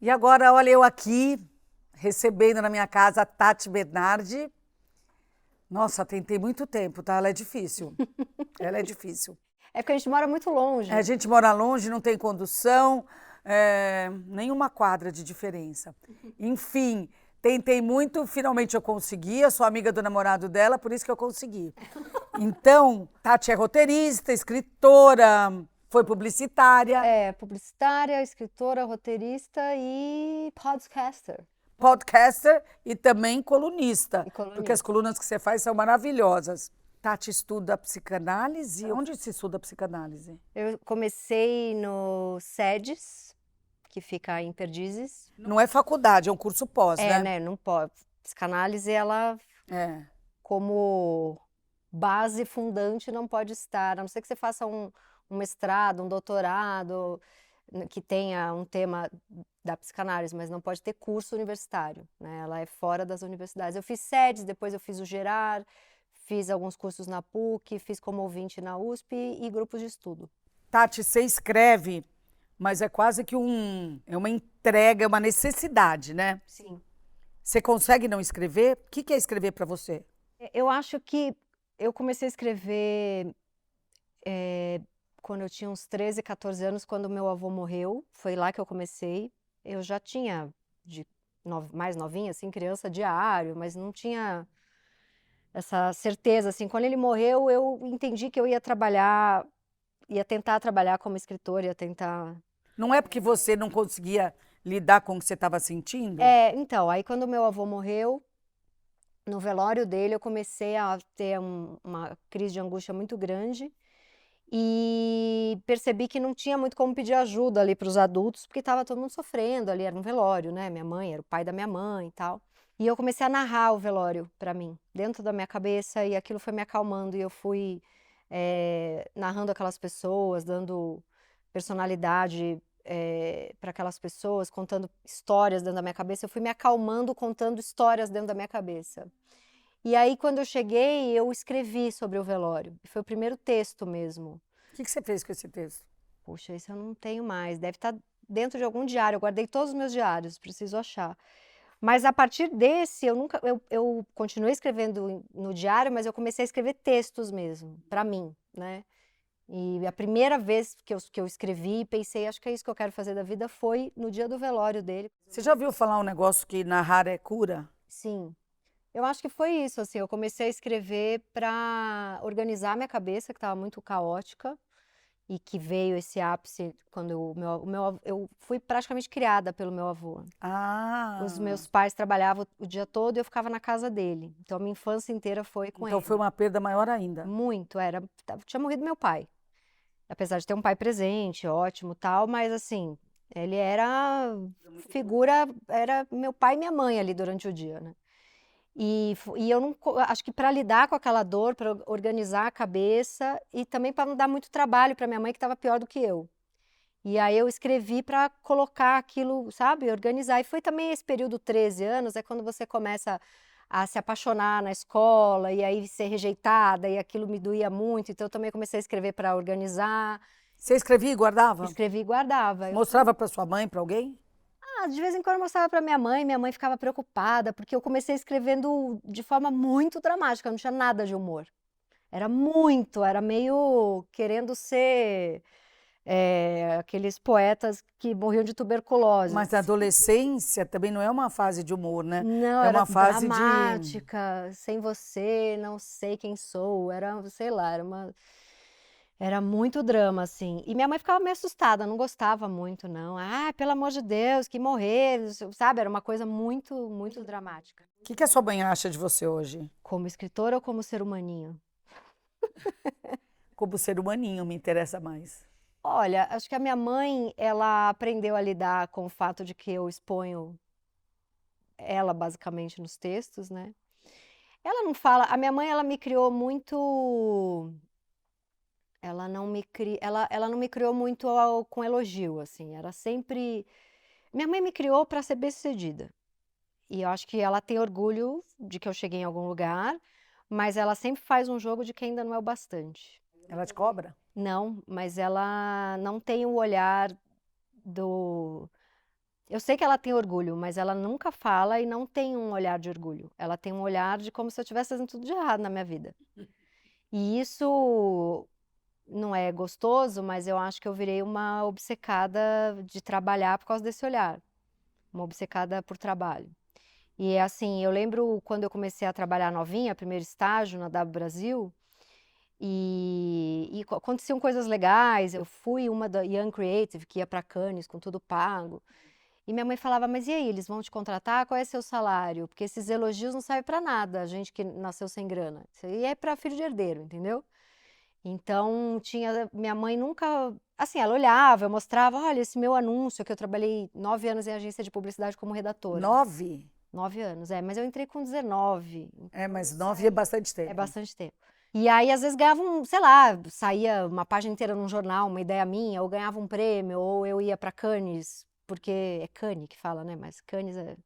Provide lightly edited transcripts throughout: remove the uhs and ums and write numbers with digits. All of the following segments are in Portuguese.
E agora, olha, eu aqui, recebendo na minha casa a Tati Bernardi. Nossa, tentei muito tempo, tá? Ela é difícil. Ela é difícil. É porque a gente mora muito longe. A gente mora longe, não tem condução, nenhuma quadra de diferença. Enfim, tentei muito, finalmente eu consegui. Eu sou amiga do namorado dela, por isso que eu consegui. Então, Tati é roteirista, escritora, foi publicitária. É publicitária, escritora, roteirista e podcaster. Podcaster e também colunista, E colunista. porque as colunas que você faz são maravilhosas. Tati estuda psicanálise. Onde se estuda psicanálise? Eu comecei no SEDES, que fica em Perdizes. Não é faculdade, é um curso pós, né? Não pode. Psicanálise, ela, como base fundante, não pode estar. A não ser que você faça um mestrado, um doutorado, que tenha um tema da psicanálise, mas não pode ter curso universitário, né? Ela é fora das universidades. Eu fiz SEDES, depois eu fiz o Gerar, fiz alguns cursos na PUC, fiz como ouvinte na USP e grupos de estudo. Tati, você escreve, mas é quase que é uma entrega, é uma necessidade, né? Sim. Você consegue não escrever? O que é escrever para você? Eu acho que eu comecei a escrever quando eu tinha uns 13, 14 anos, quando meu avô morreu. Foi lá que eu comecei. Eu já tinha, mais novinha, assim, criança, diário, mas não tinha essa certeza, assim. Quando ele morreu, eu entendi que eu ia trabalhar, ia tentar trabalhar como escritora, ia tentar... Não é porque você não conseguia lidar com o que você estava sentindo? Então, aí quando meu avô morreu, no velório dele, eu comecei a ter uma crise de angústia muito grande e percebi que não tinha muito como pedir ajuda ali para os adultos, porque estava todo mundo sofrendo ali, era um velório, né? Minha mãe, era o pai da minha mãe e tal. E eu comecei a narrar o velório para mim, dentro da minha cabeça, e aquilo foi me acalmando, e eu fui narrando aquelas pessoas, dando personalidade para aquelas pessoas, contando histórias dentro da minha cabeça. Eu fui me acalmando, contando histórias dentro da minha cabeça. E aí, quando eu cheguei, eu escrevi sobre o velório. Foi o primeiro texto mesmo. O que você fez com esse texto? Puxa, isso eu não tenho mais. Deve estar dentro de algum diário. Eu guardei todos os meus diários, preciso achar. Mas a partir desse, eu continuei escrevendo no diário, mas eu comecei a escrever textos mesmo, para mim, né? E a primeira vez que eu escrevi e pensei, acho que é isso que eu quero fazer da vida, foi no dia do velório dele. Você já ouviu falar um negócio que narrar é cura? Sim. Eu acho que foi isso, assim, eu comecei a escrever para organizar minha cabeça, que estava muito caótica, e que veio esse ápice quando eu fui praticamente criada pelo meu avô. Ah! Os meus pais trabalhavam o dia todo e eu ficava na casa dele. Então a minha infância inteira foi com ele. Então foi uma perda maior ainda. Muito, tinha morrido meu pai. Apesar de ter um pai presente, ótimo, tal, mas assim, ele era figura, era meu pai e minha mãe ali durante o dia, né? E eu não, acho que para lidar com aquela dor, para organizar a cabeça e também para não dar muito trabalho para minha mãe que estava pior do que eu. E aí eu escrevi para colocar aquilo, sabe, organizar. E foi também esse período 13 anos, é quando você começa a se apaixonar na escola e aí ser rejeitada e aquilo me doía muito. Então eu também comecei a escrever para organizar. Você escrevia e guardava? Escrevi e guardava. Mostrava para sua mãe, para alguém? De vez em quando eu mostrava para minha mãe ficava preocupada, porque eu comecei escrevendo de forma muito dramática, não tinha nada de humor. Era meio querendo ser aqueles poetas que morriam de tuberculose. Mas a adolescência também não é uma fase de humor, né? Não, É era uma fase de... dramática, sem você, não sei quem sou, era, sei lá, era muito drama, assim. E minha mãe ficava meio assustada, não gostava muito, não. Ah, pelo amor de Deus, que morrer, sabe? Era uma coisa muito, muito dramática. O que a sua mãe acha de você hoje? Como escritora ou como ser humaninho? Como ser humaninho me interessa mais. Olha, acho que a minha mãe, ela aprendeu a lidar com o fato de que eu exponho ela basicamente nos textos, né? Ela não fala, a minha mãe, ela me criou muito, ela não me criou muito com elogio, assim, era sempre, minha mãe me criou para ser bem-sucedida. E eu acho que ela tem orgulho de que eu cheguei em algum lugar, mas ela sempre faz um jogo de que ainda não é o bastante. Ela te cobra? Não, mas ela não tem o olhar do... Eu sei que ela tem orgulho, mas ela nunca fala e não tem um olhar de orgulho. Ela tem um olhar de como se eu estivesse fazendo tudo de errado na minha vida. E isso não é gostoso, mas eu acho que eu virei uma obcecada de trabalhar por causa desse olhar. Uma obcecada por trabalho. E assim, eu lembro quando eu comecei a trabalhar novinha, primeiro estágio na W Brasil, e aconteciam coisas legais. Eu fui uma da Young Creative, que ia para Cannes com tudo pago. E minha mãe falava, mas e aí, eles vão te contratar? Qual é seu salário? Porque esses elogios não servem para nada, a gente que nasceu sem grana. Isso aí é para filho de herdeiro, entendeu? Então, minha mãe nunca, assim, ela olhava, eu mostrava, olha, esse meu anúncio, que eu trabalhei 9 anos em agência de publicidade como redatora. 9? 9 anos, mas eu entrei com 19. Mas 9 é bastante tempo. É bastante tempo. E aí, às vezes, ganhava sei lá, saía uma página inteira num jornal, uma ideia minha, ou ganhava um prêmio, ou eu ia para Cannes, porque é Cannes que fala, né? Mas Cannes, as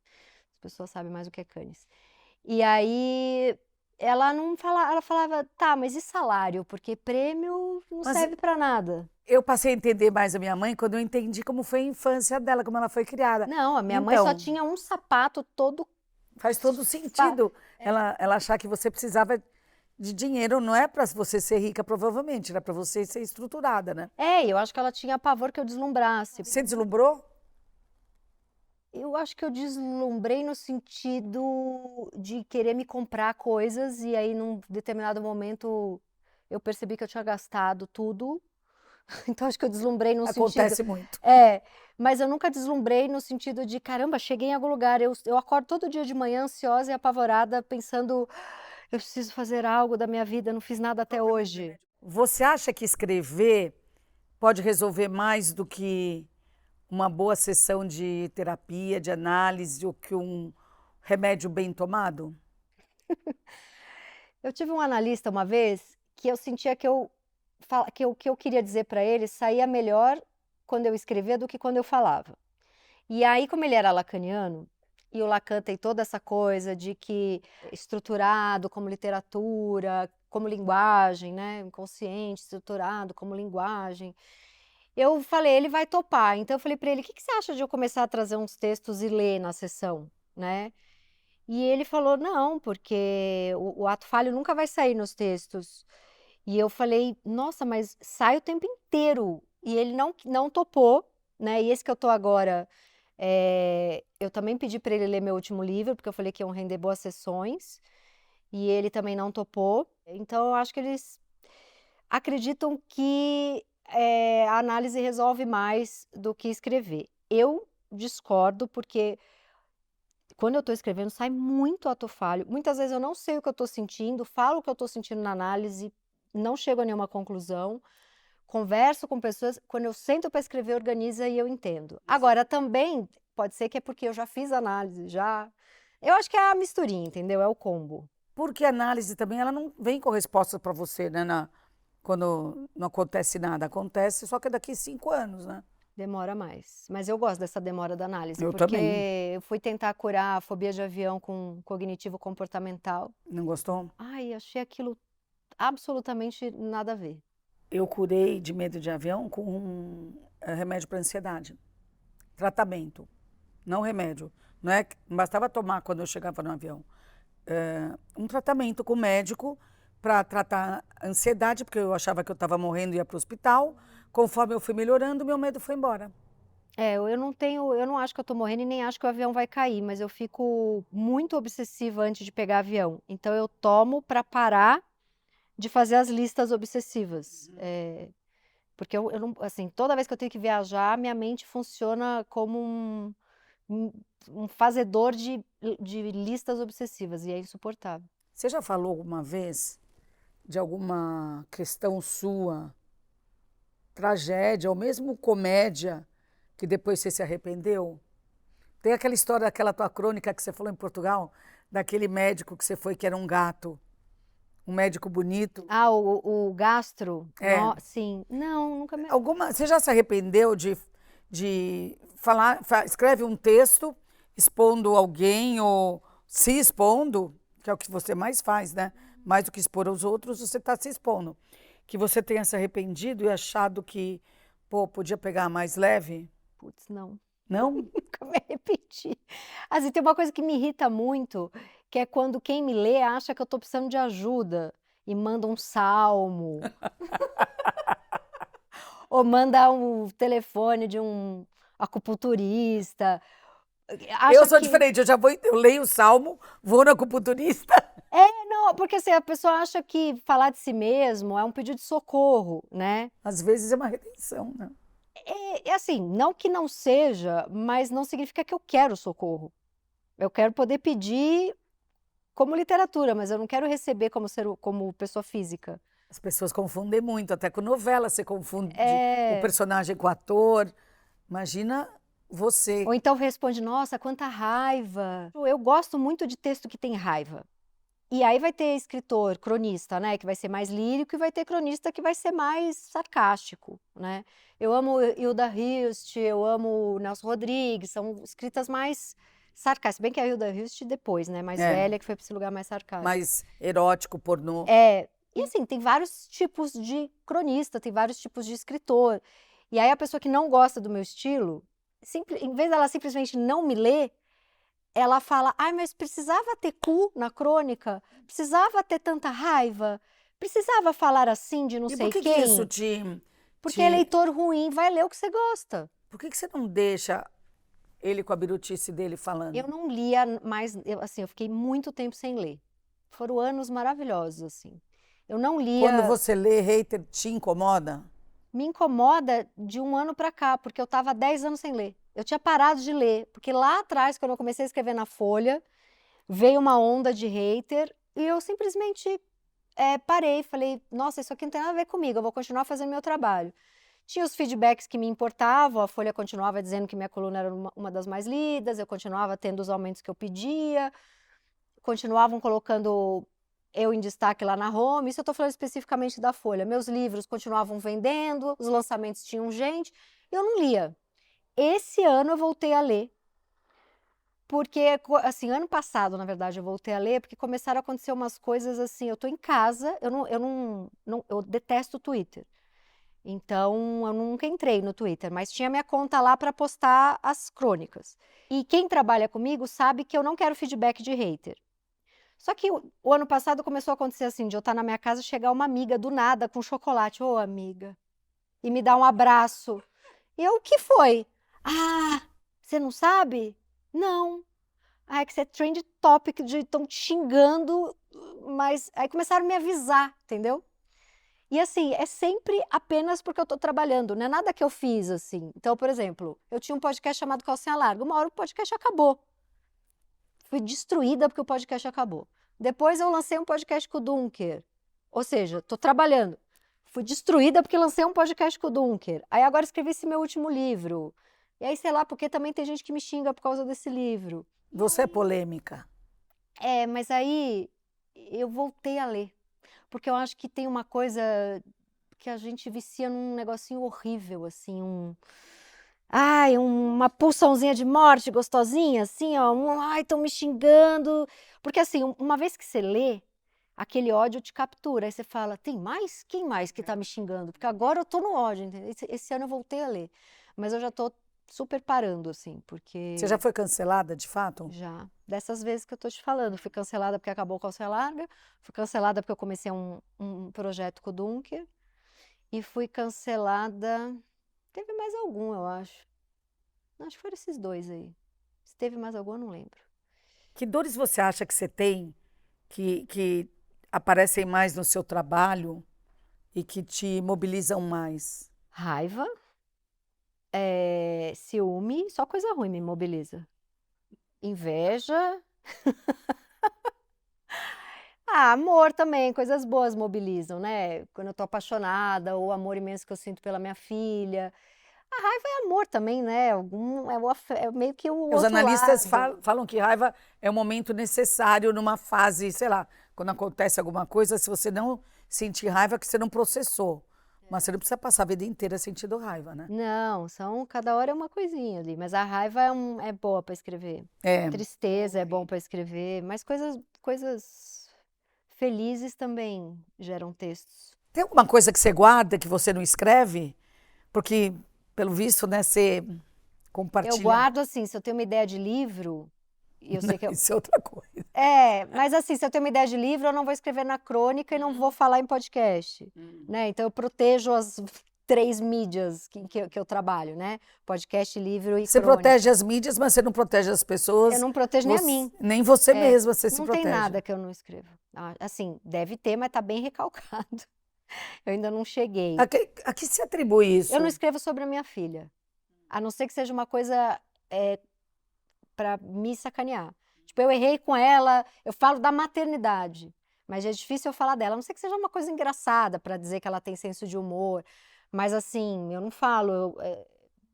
pessoas sabem mais o que é Cannes. E aí, ela não falava, ela falava, tá, mas e salário? Porque prêmio não Mas serve para nada. eu passei a entender mais a minha mãe quando eu entendi como foi a infância dela, como ela foi criada. Não, a minha mãe só tinha um sapato todo. Faz todo sentido ela achar que você precisava de dinheiro, não é para você ser rica, provavelmente, era para você ser estruturada, né? Eu acho que ela tinha pavor que eu deslumbrasse. Você deslumbrou? Eu acho que eu deslumbrei no sentido de querer me comprar coisas e aí num determinado momento eu percebi que eu tinha gastado tudo. Então acho que eu deslumbrei no sentido... Acontece muito. Mas eu nunca deslumbrei no sentido de, caramba, cheguei em algum lugar. Eu acordo todo dia de manhã ansiosa e apavorada, pensando, eu preciso fazer algo da minha vida, não fiz nada até hoje. Você acha que escrever pode resolver mais do que uma boa sessão de terapia, de análise, ou que um remédio bem tomado? Eu tive um analista uma vez que eu sentia que o que eu queria dizer para ele saía melhor quando eu escrevia do que quando eu falava. E aí, como ele era lacaniano, e o Lacan tem toda essa coisa de que estruturado como literatura, como linguagem, né? Inconsciente, estruturado como linguagem. Eu falei, ele vai topar. Então eu falei para ele, o que você acha de eu começar a trazer uns textos e ler na sessão, né? E ele falou, não, porque o ato falho nunca vai sair nos textos. E eu falei, nossa, mas sai o tempo inteiro. E ele não topou, né? E esse que eu tô agora, eu também pedi para ele ler meu último livro, porque eu falei que iam render boas sessões. E ele também não topou. Então, eu acho que eles acreditam que a análise resolve mais do que escrever. Eu discordo, porque quando eu estou escrevendo, sai muito ato falho. Muitas vezes eu não sei o que eu estou sentindo, falo o que eu estou sentindo na análise, não chego a nenhuma conclusão, converso com pessoas, quando eu sento para escrever, organiza e eu entendo. Agora, também pode ser que é porque eu já fiz análise, já... Eu acho que é a misturinha, entendeu? É o combo. Porque a análise também ela não vem com resposta para você, né? Quando não acontece nada. Acontece, só que é daqui 5 anos, né? Demora mais. Mas eu gosto dessa demora da análise, Eu porque também. eu fui tentar curar a fobia de avião com cognitivo comportamental. Não gostou? Ai, achei aquilo absolutamente nada a ver. Eu curei de medo de avião com remédio para ansiedade. Tratamento, não remédio. Não bastava tomar quando eu chegava no avião. Um tratamento com médico para tratar a ansiedade, porque eu achava que eu estava morrendo e ia para o hospital. Conforme eu fui melhorando, meu medo foi embora. Eu não acho que eu tô morrendo e nem acho que o avião vai cair, mas eu fico muito obsessiva antes de pegar avião. Então eu tomo para parar de fazer as listas obsessivas. Porque eu não, assim, toda vez que eu tenho que viajar, minha mente funciona como um fazedor de listas obsessivas, e é insuportável. Você já falou alguma vez de alguma questão sua, tragédia ou mesmo comédia, que depois você se arrependeu? Tem aquela história daquela tua crônica que você falou em Portugal, daquele médico que você foi que era um gato, um médico bonito. Ah, o gastro? Sim. Não, nunca me... Você já se arrependeu de falar, escreve um texto expondo alguém ou se expondo, que é o que você mais faz, né? Mais do que expor aos outros, você está se expondo. Que você tenha se arrependido e achado que, pô, podia pegar mais leve? Putz, não. Não? Nunca me arrependi. Assim, tem uma coisa que me irrita muito, que é quando quem me lê acha que eu tô precisando de ajuda e manda um salmo, ou manda um telefone de um acupunturista. Eu Acha sou que. diferente, eu leio o salmo, vou no acupunturista. Não, porque assim, a pessoa acha que falar de si mesmo é um pedido de socorro, né? Às vezes é uma redenção, né? É assim, não que não seja, mas não significa que eu quero socorro. Eu quero poder pedir como literatura, mas eu não quero receber como pessoa física. As pessoas confundem muito, até com novela você confunde o É. personagem com o ator. Imagina você. Ou então responde, nossa, quanta raiva. Eu gosto muito de texto que tem raiva. E aí vai ter escritor, cronista, né, que vai ser mais lírico, e vai ter cronista que vai ser mais sarcástico, né? Eu amo Hilda Hilst, eu amo Nelson Rodrigues, são escritas mais sarcásticas. Bem que a Hilda Hilst depois, né, mais É, velha, que foi para esse lugar mais sarcástico. mais erótico, pornô. E assim, tem vários tipos de cronista, tem vários tipos de escritor. E aí a pessoa que não gosta do meu estilo, em vez dela simplesmente não me ler, ela fala, ai, mas precisava ter cu na crônica? Precisava ter tanta raiva? Precisava falar assim de não E por sei que que isso quem? Porque é te... leitor ruim, vai ler o que você gosta. Por que que você não deixa ele com a birutice dele falando? Eu não lia mais, assim, eu fiquei muito tempo sem ler. Foram anos maravilhosos, assim. Eu não Quando lia. você lê hater, te incomoda? Me incomoda de um ano para cá, porque eu estava 10 anos sem ler. Eu tinha parado de ler, porque lá atrás, quando eu comecei a escrever na Folha, veio uma onda de hater e eu simplesmente parei, falei, nossa, isso aqui não tem nada a ver comigo, eu vou continuar fazendo meu trabalho. Tinha os feedbacks que me importavam, a Folha continuava dizendo que minha coluna era uma das mais lidas, eu continuava tendo os aumentos que eu pedia, continuavam colocando eu em destaque lá na home, isso eu estou falando especificamente da Folha. Meus livros continuavam vendendo, os lançamentos tinham gente, eu não lia. Esse ano eu voltei a ler, porque, assim, ano passado, na verdade, eu voltei a ler, porque começaram a acontecer umas coisas assim, eu estou em casa, eu detesto o Twitter. Então, eu nunca entrei no Twitter, mas tinha minha conta lá para postar as crônicas. E quem trabalha comigo sabe que eu não quero feedback de hater. Só que o ano passado começou a acontecer assim, de eu estar na minha casa, chegar uma amiga do nada com chocolate, ô amiga, e me dar um abraço. E eu, o que foi? Ah, você não sabe? Não. Ah, é que você é trend topic, estão te xingando, mas aí começaram a me avisar, entendeu? E assim, é sempre apenas porque eu estou trabalhando, não é nada que eu fiz assim. Então, por exemplo, eu tinha um podcast chamado Calcinha Larga, uma hora o podcast acabou. Fui destruída porque o podcast acabou. Depois eu lancei um podcast com o Dunker. Ou seja, estou trabalhando. Fui destruída porque lancei um podcast com o Dunker. Aí agora escrevi esse meu último livro. E aí, sei lá, porque também tem gente que me xinga por causa desse livro. Você é polêmica. Mas aí eu voltei a ler. Porque eu acho que tem uma coisa que a gente vicia num negocinho horrível, assim, ai, uma pulsãozinha de morte gostosinha, assim, ó. Ai, estão me xingando. Porque, assim, uma vez que você lê, aquele ódio te captura. Aí você fala, tem mais? Quem mais que tá me xingando? Porque agora eu tô no ódio, entendeu? Esse ano eu voltei a ler. Mas eu já tô super parando, assim, porque... Você já foi cancelada, de fato? Já. Dessas vezes que eu tô te falando. Fui cancelada porque acabou o Calcinha Larga. Fui cancelada porque eu comecei um projeto com o Dunker. E fui cancelada... Teve mais algum, eu acho. Acho que foram esses dois aí. Se teve mais algum, eu não lembro. Que dores você acha que você tem que aparecem mais no seu trabalho e que te mobilizam mais? Raiva, ciúme, só coisa ruim me mobiliza. Inveja. Amor também, coisas boas mobilizam, né? Quando eu tô apaixonada, ou o amor imenso que eu sinto pela minha filha. A raiva é amor também, né? É meio que o Os outro analistas lado. falam que raiva é um momento necessário numa fase, sei lá, quando acontece alguma coisa, se você não sentir raiva, que você não processou. Mas você não precisa passar a vida inteira sentindo raiva, né? Não, cada hora é uma coisinha ali, mas a raiva é boa para escrever. É. Tristeza é bom para escrever, mas coisas felizes também geram textos. Tem alguma coisa que você guarda que você não escreve? Porque, pelo visto, né, você compartilhar. Eu guardo assim, se eu tenho uma ideia de livro, e eu sei que Isso é outra coisa. mas assim, se eu tenho uma ideia de livro, eu não vou escrever na crônica e não vou falar em podcast, né? Então eu protejo as 3 mídias que eu trabalho, né? Podcast, livro e Você crônica. protege as mídias, mas você não protege as pessoas. Eu não protejo nem a mim. Nem você mesma, você se Não protege. tem nada que eu não escrevo. Assim, deve ter, mas tá bem recalcado. Eu ainda não cheguei. A que se atribui isso? Eu não escrevo sobre a minha filha. A não ser que seja uma coisa para me sacanear. Tipo, eu errei com ela, eu falo da maternidade, mas é difícil eu falar dela. A não ser que seja uma coisa engraçada para dizer que ela tem senso de humor. Mas assim, eu não falo.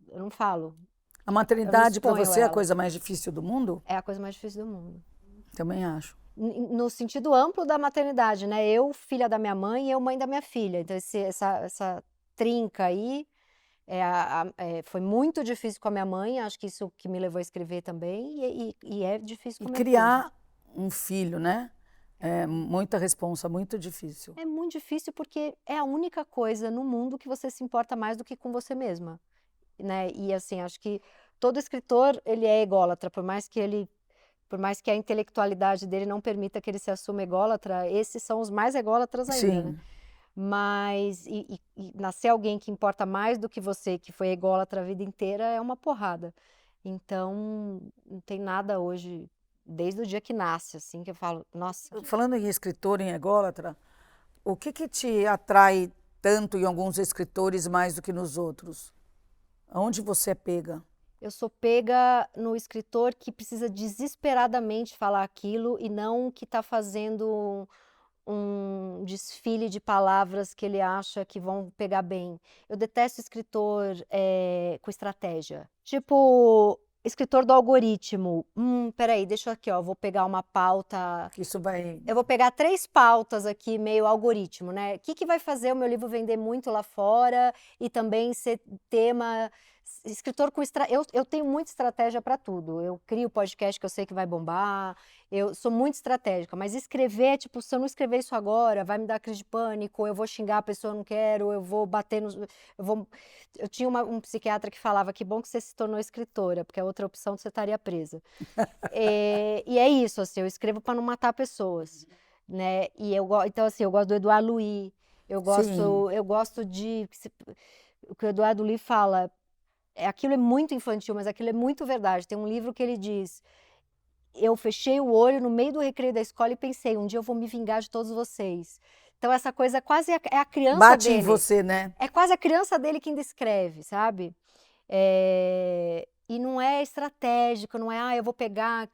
Eu não falo. A maternidade para exponho você é a ela. coisa mais difícil do mundo? É a coisa mais difícil do mundo. Também acho. No sentido amplo da maternidade, né? Eu, filha da minha mãe, e eu, mãe da minha filha. Então, essa trinca aí foi muito difícil com a minha mãe. Acho que isso que me levou a escrever também. E é difícil com a minha filha. Criar um filho, né? É muita responsa, muito difícil. É muito difícil porque é a única coisa no mundo que você se importa mais do que com você mesma, né? E assim, acho que todo escritor, ele é ególatra, por mais que a intelectualidade dele não permita que ele se assuma ególatra, esses são os mais ególatras ainda, né? Mas e nascer alguém que importa mais do que você, que foi ególatra a vida inteira, é uma porrada. Então, não tem nada hoje, desde o dia que nasce, assim, que eu falo, nossa. Falando em escritor, em ególatra, o que te atrai tanto em alguns escritores mais do que nos outros? Aonde você é pega? Eu sou pega no escritor que precisa desesperadamente falar aquilo e não que está fazendo um desfile de palavras que ele acha que vão pegar bem. Eu detesto escritor com estratégia. Tipo, escritor do algoritmo. Peraí, deixa aqui, ó, vou pegar uma pauta. Isso vai... Eu vou pegar 3 pautas aqui, meio algoritmo, né? O que vai fazer o meu livro vender muito lá fora e também ser tema... Escritor com eu tenho muita estratégia para tudo. Eu crio podcast que eu sei que vai bombar. Eu sou muito estratégica, mas escrever, tipo, se eu não escrever isso agora, vai me dar crise de pânico, eu vou xingar a pessoa, eu não quero, eu vou bater nos... Eu tinha um psiquiatra que falava que bom que você se tornou escritora, porque a outra opção você estaria presa. E é isso, assim, eu escrevo para não matar pessoas, né? Então, assim, eu gosto do Edouard Louis, eu gosto de... O que o Eduardo Louis fala... Aquilo é muito infantil, mas aquilo é muito verdade. Tem um livro que ele diz: eu fechei o olho no meio do recreio da escola e pensei, um dia eu vou me vingar de todos vocês. Então essa coisa quase é a criança Bate dele. em você, né? É quase a criança dele quem descreve, sabe? E não é estratégico, não é, eu vou pegar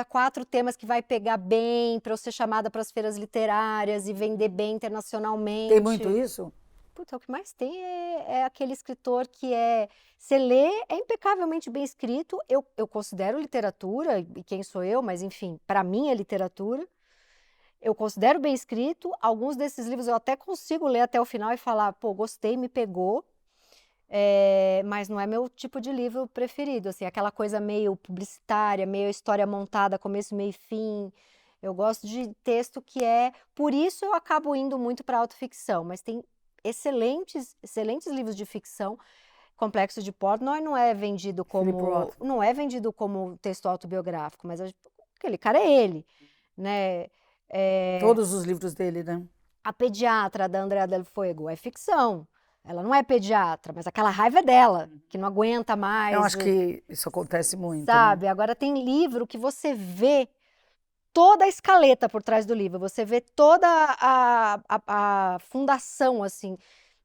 4 temas que vai pegar bem para eu ser chamada para as feiras literárias e vender bem internacionalmente. Tem muito isso? Puta, o que mais tem é aquele escritor que você lê, é impecavelmente bem escrito. Eu considero literatura, e quem sou eu, mas enfim, para mim é literatura. Eu considero bem escrito. Alguns desses livros eu até consigo ler até o final e falar, pô, gostei, me pegou. Mas não é meu tipo de livro preferido, assim, aquela coisa meio publicitária, meio história montada, começo, meio e fim. Eu gosto de texto que por isso eu acabo indo muito para autoficção, mas tem excelentes livros de ficção. Complexo de Portnoy não é vendido como texto autobiográfico, mas aquele cara é ele, né? Todos os livros dele, né? A Pediatra, da Andrea Del Fuego, é ficção. Ela não é pediatra, mas aquela raiva é dela, que não aguenta mais. Eu acho que isso acontece muito. Sabe? Né? Agora tem livro que você vê toda a escaleta por trás do livro, você vê toda a fundação, assim,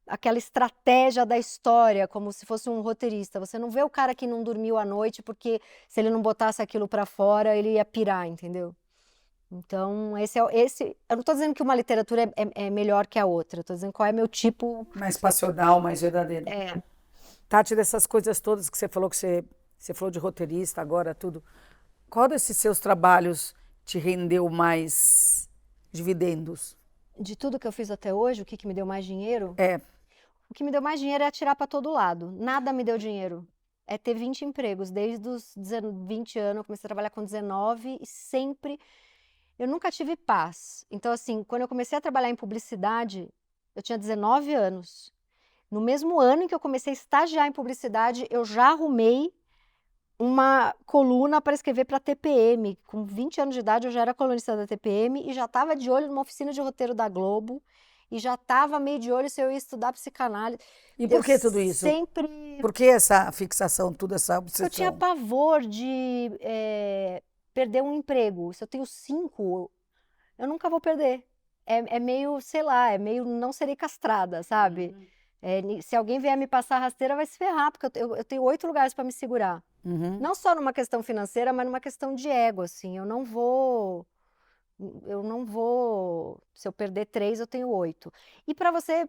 aquela estratégia da história, como se fosse um roteirista. Você não vê o cara que não dormiu à noite porque se ele não botasse aquilo pra fora, ele ia pirar, entendeu? Então, eu não tô dizendo que uma literatura é melhor que a outra, eu tô dizendo qual é meu tipo... Mais passional, mais verdadeiro. Tati, dessas coisas todas que você falou, você falou de roteirista agora, tudo, qual desses seus trabalhos te rendeu mais dividendos? De tudo que eu fiz até hoje, o que me deu mais dinheiro? É. O que me deu mais dinheiro é atirar para todo lado. Nada me deu dinheiro. É ter 20 empregos. Desde os 20 anos, eu comecei a trabalhar com 19 e sempre... Eu nunca tive paz. Então, assim, quando eu comecei a trabalhar em publicidade, eu tinha 19 anos. No mesmo ano em que eu comecei a estagiar em publicidade, eu já arrumei uma coluna para escrever para a TPM. Com 20 anos de idade, eu já era colunista da TPM e já estava de olho numa oficina de roteiro da Globo e já estava meio de olho se eu ia estudar psicanálise. E por que tudo isso? Sempre... Por que essa fixação, tudo essa obsessão? Eu tinha pavor de perder um emprego. Se eu tenho 5, eu nunca vou perder. É meio, sei lá, é meio não serei castrada, sabe? Se alguém vier me passar a rasteira, vai se ferrar, porque eu tenho 8 lugares para me segurar. Não só numa questão financeira, mas numa questão de ego, assim. Eu não vou, se eu perder 3, eu tenho 8. E para você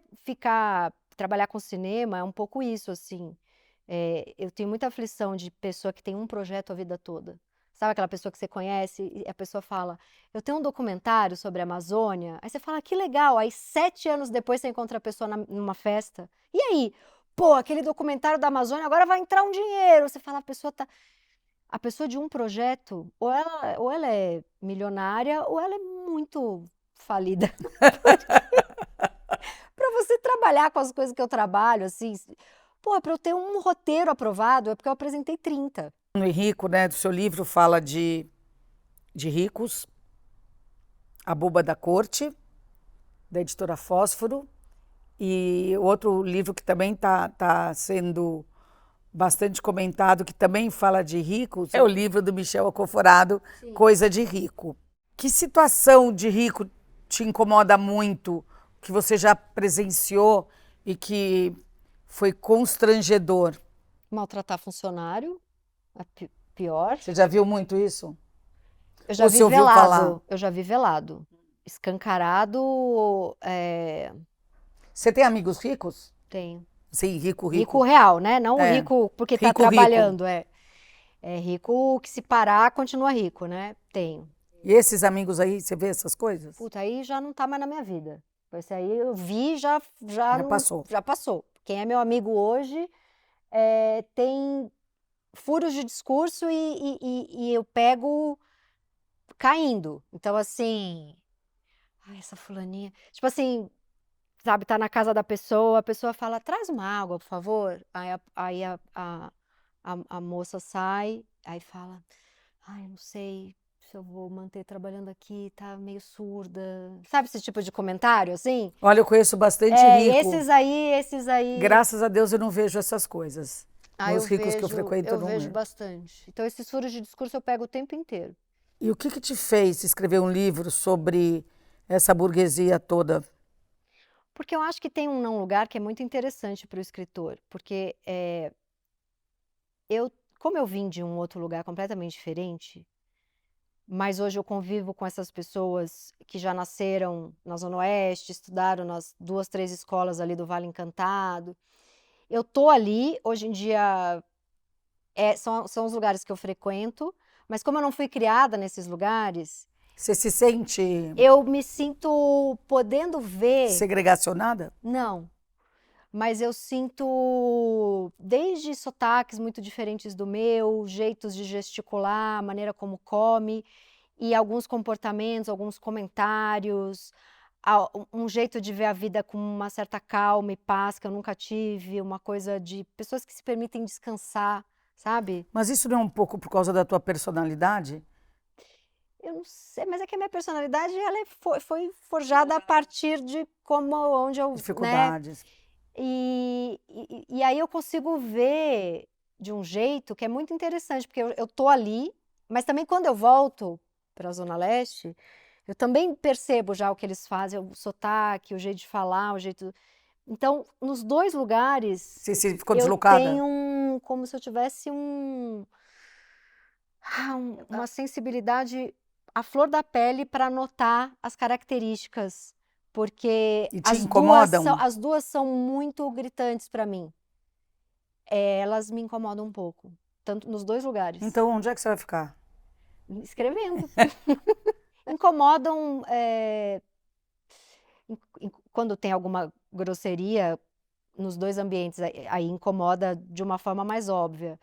trabalhar com cinema, é um pouco isso, assim. Eu tenho muita aflição de pessoa que tem um projeto a vida toda. Sabe aquela pessoa que você conhece e a pessoa fala, eu tenho um documentário sobre a Amazônia. Aí você fala, que legal. Aí 7 anos depois você encontra a pessoa numa festa. E aí? Pô, aquele documentário da Amazônia, agora vai entrar um dinheiro. Você fala, a pessoa de um projeto, ou ela é milionária, ou ela é muito falida. Para você trabalhar com as coisas que eu trabalho, assim, pô, para eu ter um roteiro aprovado, é porque eu apresentei 30. No Rico, né, do seu livro, fala de ricos, A Boba da Corte, da editora Fósforo, e outro livro que também tá sendo bastante comentado, que também fala de ricos, é o livro do Michel Acoforado, Sim. Coisa de Rico. Que situação de rico te incomoda muito, que você já presenciou e que foi constrangedor? Maltratar funcionário, pior. Você já viu muito isso? Eu já Ou vi você ouviu falar? velado. Eu já vi velado. Escancarado, Você tem amigos ricos? tenho. Sim, rico. Rico real, né? Não É. rico porque tá Rico. trabalhando, É rico que se parar, continua rico, né? Tenho. E esses amigos aí, você vê essas coisas? Puta, aí já não tá mais na minha vida. Esse aí eu vi, já Passou. Já passou. Quem é meu amigo hoje tem furos de discurso e eu pego caindo. Então, assim, ai, essa fulaninha. Tipo assim, sabe, tá na casa da pessoa, a pessoa fala, traz uma água, por favor. Aí a moça sai, aí fala, ai, eu não sei se eu vou manter trabalhando aqui, tá meio surda. Sabe esse tipo de comentário, assim? Olha, eu conheço bastante rico. Esses aí. Graças a Deus eu não vejo essas coisas. Os ricos que eu frequento eu não vejo é. bastante. Então, esses furos de discurso eu pego o tempo inteiro. E o que te fez escrever um livro sobre essa burguesia toda? Porque eu acho que tem um lugar que é muito interessante para o escritor. Porque como eu vim de um outro lugar completamente diferente, mas hoje eu convivo com essas pessoas que já nasceram na Zona Oeste, estudaram nas 2, 3 escolas ali do Vale Encantado. Eu tô ali, hoje em dia são os lugares que eu frequento, mas como eu não fui criada nesses lugares, Você se sente eu me sinto podendo ver. segregacionada? Não, mas eu sinto desde sotaques muito diferentes do meu, jeitos de gesticular, a maneira como come, e alguns comportamentos, alguns comentários, um jeito de ver a vida com uma certa calma e paz que eu nunca tive, uma coisa de pessoas que se permitem descansar, sabe? Mas isso não é um pouco por causa da tua personalidade? Eu não sei, mas é que a minha personalidade ela foi forjada a partir de onde eu, né? Dificuldades. E aí eu consigo ver de um jeito que é muito interessante, porque eu tô ali, mas também quando eu volto para a Zona Leste, eu também percebo já o que eles fazem, o sotaque, o jeito de falar, o jeito... Então, nos 2 lugares, Você ficou eu deslocada? tenho como se eu tivesse uma sensibilidade à flor da pele para notar as características, porque E te incomodam? as duas são muito gritantes para mim. Elas me incomodam um pouco, tanto nos 2 lugares. Então, onde é que você vai ficar? Escrevendo. Incomodam quando tem alguma grosseria nos 2 ambientes, aí incomoda de uma forma mais óbvia.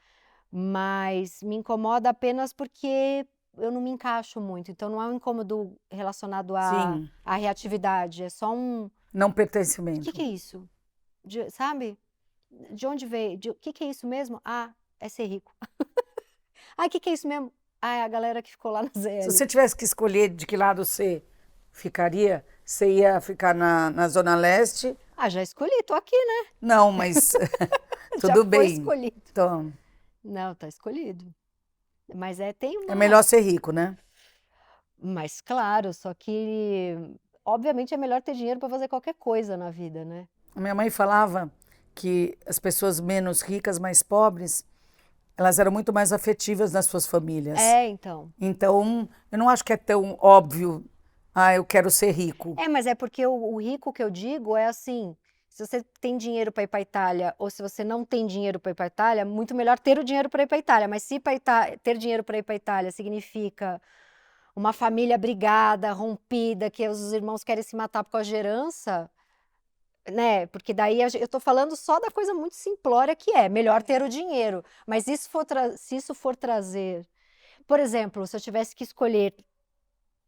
Mas me incomoda apenas porque eu não me encaixo muito. Então não é um incômodo relacionado Sim. à reatividade, é só um... Não O pertencimento. que é isso? sabe? De onde veio? O que é isso mesmo? Ah, é ser rico. Ah, o que é isso mesmo? Ah, é a galera que ficou lá na Se ZL. você tivesse que escolher de que lado você ficaria, você ia ficar na Zona Leste? Ah, já escolhi, tô aqui, né? Não, mas Já tudo foi bem. escolhido. Então, Não, tá escolhido. Mas tem é uma. melhor ser rico, né? Mas claro, só que obviamente é melhor ter dinheiro para fazer qualquer coisa na vida, né? A minha mãe falava que as pessoas menos ricas, mais pobres, elas eram muito mais afetivas nas suas famílias. É, então. Então, eu não acho que é tão óbvio, eu quero ser rico. Mas é porque o rico que eu digo é assim, se você tem dinheiro para ir para Itália ou se você não tem dinheiro para ir para Itália, muito melhor ter o dinheiro para ir para Itália. Mas se ter dinheiro para ir para Itália significa uma família brigada, rompida, que os irmãos querem se matar por causa de herança, né? Porque daí eu tô falando só da coisa muito simplória que é melhor ter o dinheiro. Mas se isso for trazer, por exemplo, se eu tivesse que escolher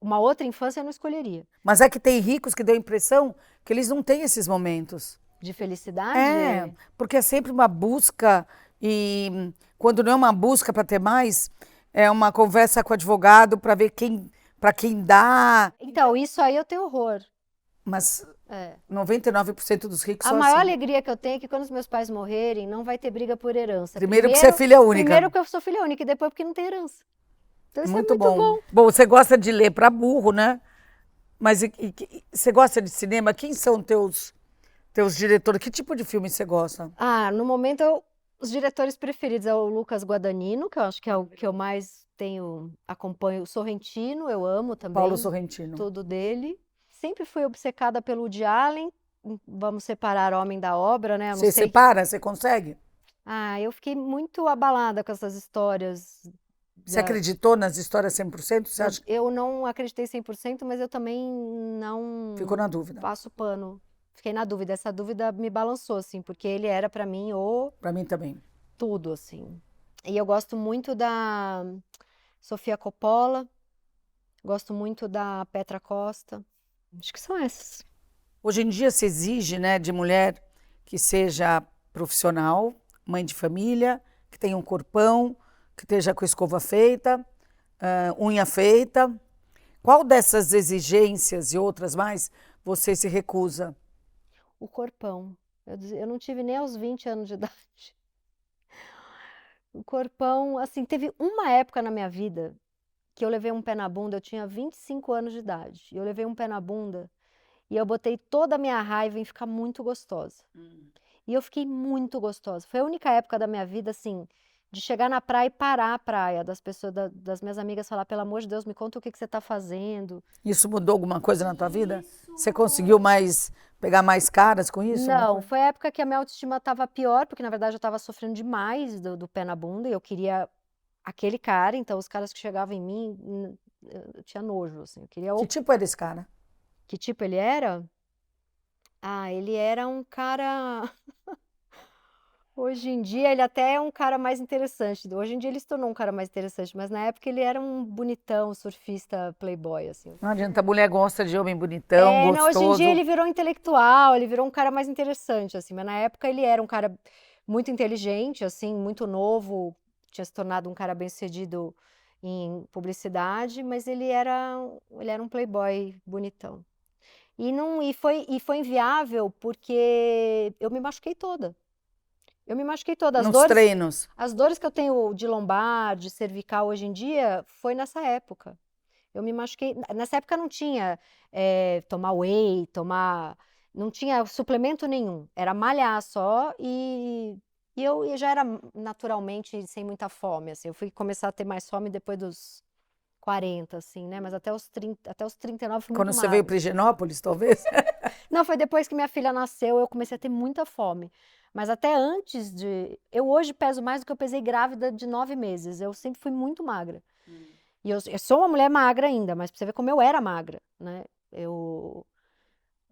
uma outra infância, eu não escolheria. Mas é que tem ricos que dão a impressão que eles não têm esses momentos. De É, felicidade? porque é sempre uma busca e quando não é uma busca para ter mais, é uma conversa com o advogado para ver para quem dá. Então, isso aí eu tenho horror. Mas É. 99% dos ricos A são maior assim. alegria que eu tenho é que quando os meus pais morrerem, não vai ter briga por herança. Primeiro porque você é filha única. Primeiro porque eu sou filha única e depois porque não tem herança. Então isso é Muito muito bom. bom. Bom, você gosta de ler para burro, né? Mas você gosta de cinema? Quem são teus diretores? Que tipo de filme você gosta? Ah, no momento, os diretores preferidos é o Lucas Guadagnino, que eu acho que é o que eu mais acompanho. O Sorrentino, eu amo também. Paulo Sorrentino. Tudo dele. Sempre fui obcecada pelo Woody Allen. Vamos separar homem da obra, né? Eu não Você sei. separa? Você consegue? Ah, eu fiquei muito abalada com essas histórias. Você acreditou nas histórias 100%? Você acha que Eu não acreditei 100%, mas eu também não ficou na dúvida? passo pano. Fiquei na dúvida. Essa dúvida me balançou, assim, porque ele era pra mim Para mim também. tudo, assim. E eu gosto muito da Sofia Coppola, gosto muito da Petra Costa. Acho que são essas. Hoje em dia se exige, né, de mulher que seja profissional, mãe de família, que tenha um corpão, que esteja com escova feita, unha feita. Qual dessas exigências e outras mais você se recusa? O corpão. Eu não tive nem aos 20 anos de idade. O corpão, assim, teve uma época na minha vida que eu levei um pé na bunda, eu tinha 25 anos de idade. E eu levei um pé na bunda e eu botei toda a minha raiva em ficar muito gostosa. E eu fiquei muito gostosa. Foi a única época da minha vida, assim, de chegar na praia e parar a praia, das pessoas, das minhas amigas falar, pelo amor de Deus, me conta o que você tá fazendo. Isso mudou alguma coisa na tua vida? Você conseguiu pegar mais caras com isso? Não, foi a época que a minha autoestima tava pior, porque na verdade eu tava sofrendo demais do pé na bunda e eu queria aquele cara, então os caras que chegavam em mim, eu tinha nojo, assim, eu queria Que tipo era esse cara? Que tipo ele era? Ah, ele era um cara. Hoje em dia ele até é um cara mais interessante. Hoje em dia ele se tornou um cara mais interessante, mas na época ele era um bonitão, surfista, playboy, assim. Não adianta, a mulher gosta de homem bonitão, Não, hoje em gostoso. dia ele virou intelectual, ele virou um cara mais interessante, assim. Mas na época ele era um cara muito inteligente, assim, muito novo, tinha se tornado um cara bem-sucedido em publicidade, mas ele era um playboy bonitão. E foi inviável porque eu me machuquei toda. Eu me machuquei toda. Nos treinos. As dores que eu tenho de lombar, de cervical hoje em dia, foi nessa época. Eu me machuquei. Nessa época não tinha tomar whey, não tinha suplemento nenhum. Era malhar só e eu já era naturalmente sem muita fome, assim. Eu fui começar a ter mais fome depois dos 40, assim, né? Mas até os 30, até os 39 fui Quando muito você veio magra. para Higienópolis, talvez? Não, foi depois que minha filha nasceu, eu comecei a ter muita fome. Mas até antes de. Eu hoje peso mais do que eu pesei grávida de 9 meses. Eu sempre fui muito magra. E eu sou uma mulher magra ainda, mas pra você ver como eu era magra, né?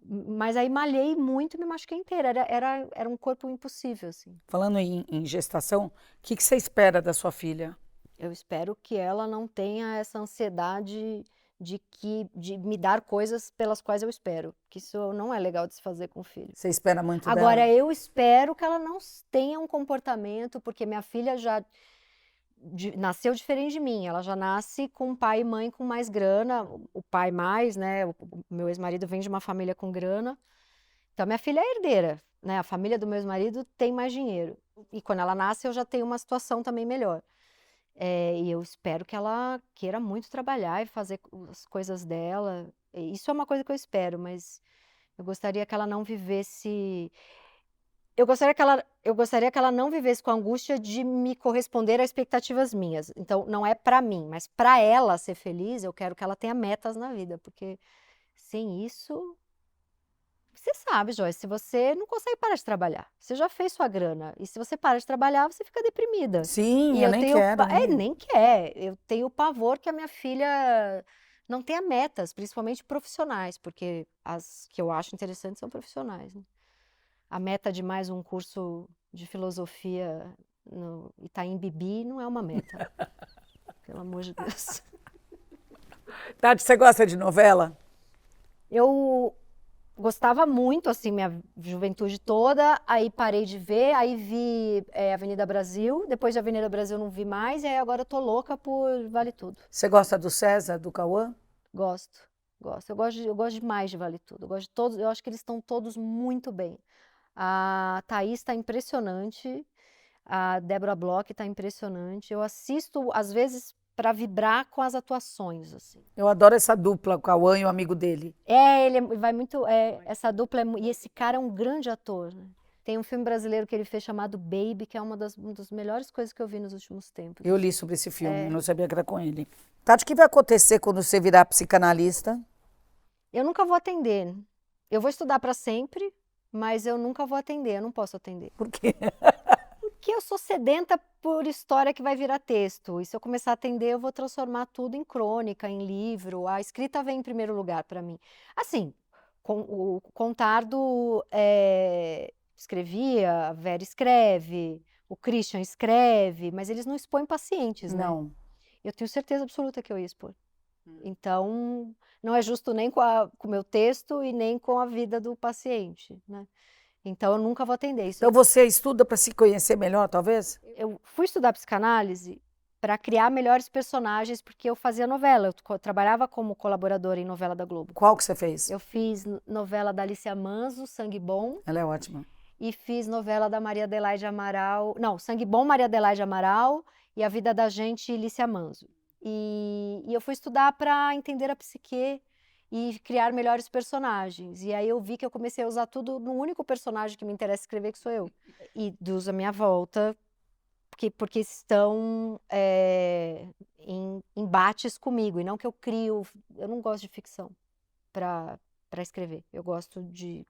Mas aí malhei muito e me machuquei inteira. Era um corpo impossível, assim. Falando em gestação, o que você espera da sua filha? Eu espero que ela não tenha essa ansiedade de me dar coisas pelas quais eu espero. Que isso não é legal de se fazer com o filho. Você espera muito Agora, dela? eu espero que ela não tenha um comportamento, porque minha filha já nasceu diferente de mim. Ela já nasce com pai e mãe com mais grana, o pai mais, né? O meu ex-marido vem de uma família com grana. Então, minha filha é herdeira, né? A família do meu ex-marido tem mais dinheiro. E quando ela nasce, eu já tenho uma situação também melhor. E eu espero que ela queira muito trabalhar e fazer as coisas dela. Isso é uma coisa que eu espero, mas eu gostaria que ela não vivesse. Eu gostaria que ela não vivesse com a angústia de me corresponder a expectativas minhas. Então, não é pra mim, mas pra ela ser feliz, eu quero que ela tenha metas na vida, porque sem isso. Você sabe, Joyce, se você não consegue parar de trabalhar, você já fez sua grana, e se você para de trabalhar, você fica deprimida. Sim, E eu eu nem tenho, quero. nem quer, eu tenho pavor que a minha filha não tenha metas, principalmente profissionais, porque as que eu acho interessantes são profissionais, né? A meta de mais um curso de filosofia no Itaim Bibi não é uma meta, pelo amor de Deus. Tati, você gosta de novela? Eu gostava muito, assim, minha juventude toda, aí parei de ver, aí vi Avenida Brasil, depois de Avenida Brasil não vi mais, e aí agora eu tô louca por Vale Tudo. Você gosta do César, do Cauã? Gosto, gosto. Eu gosto demais de Vale Tudo. Eu gosto de todos, eu acho que eles estão todos muito bem. A Thaís está impressionante, a Débora Bloch está impressionante. Eu assisto, às vezes, para vibrar com as atuações, assim. Eu adoro essa dupla, o Cauã e o amigo dele. Ele vai muito. Essa dupla e esse cara é um grande ator, né? Tem um filme brasileiro que ele fez chamado Baby, que é uma das melhores coisas que eu vi nos últimos tempos. Eu li sobre esse filme, eu não sabia que era com ele. Tati, o que vai acontecer quando você virar psicanalista? Eu nunca vou atender. Eu vou estudar para sempre, mas eu nunca vou atender, eu não posso atender. Por quê? Porque eu sou sedenta por história que vai virar texto. E se eu começar a atender, eu vou transformar tudo em crônica, em livro. A escrita vem em primeiro lugar para mim. Assim, o Contardo escrevia, a Vera escreve, o Christian escreve, mas eles não expõem pacientes, né? Não. Eu tenho certeza absoluta que eu ia expor. Então, não é justo nem com o meu texto e nem com a vida do paciente, né? Então, eu nunca vou atender isso. Então você estuda para se conhecer melhor, talvez? Eu fui estudar psicanálise para criar melhores personagens, porque eu fazia novela. Eu trabalhava como colaboradora em novela da Globo. Qual que você fez? Eu fiz novela da Alicia Manso, Sangue Bom, Ela é ótima. e fiz novela da Maria Adelaide Amaral. Não, Sangue Bom, Maria Adelaide Amaral, e A Vida da Gente, Alicia Manso. E eu fui estudar para entender a psique e criar melhores personagens. E aí eu vi que eu comecei a usar tudo no único personagem que me interessa escrever, que sou eu. E dos à minha volta, porque estão em embates comigo, e não que eu crio. Eu não gosto de ficção para escrever. Eu gosto de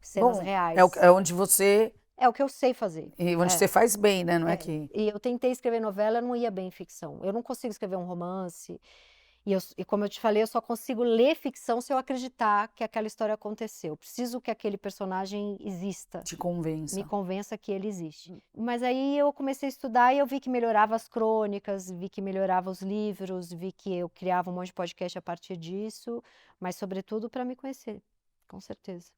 cenas reais. É onde você... É o que eu sei fazer. E onde você faz bem, né? Não é que... E eu tentei escrever novela, não ia bem em ficção. Eu não consigo escrever um romance. E como eu te falei, eu só consigo ler ficção se eu acreditar que aquela história aconteceu. Eu preciso que aquele personagem exista. Te convença. Me convença que ele existe. Mas aí eu comecei a estudar e eu vi que melhorava as crônicas, vi que melhorava os livros, vi que eu criava um monte de podcast a partir disso, mas sobretudo para me conhecer, com certeza.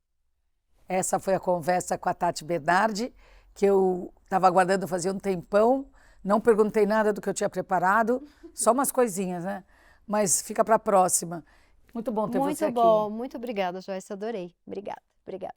Essa foi a conversa com a Tati Bernardi, que eu estava aguardando fazia um tempão. Não perguntei nada do que eu tinha preparado, só umas coisinhas, né? Mas fica para a próxima. Muito bom ter você aqui. Muito bom, muito obrigada, Joyce, adorei. Obrigada, obrigada.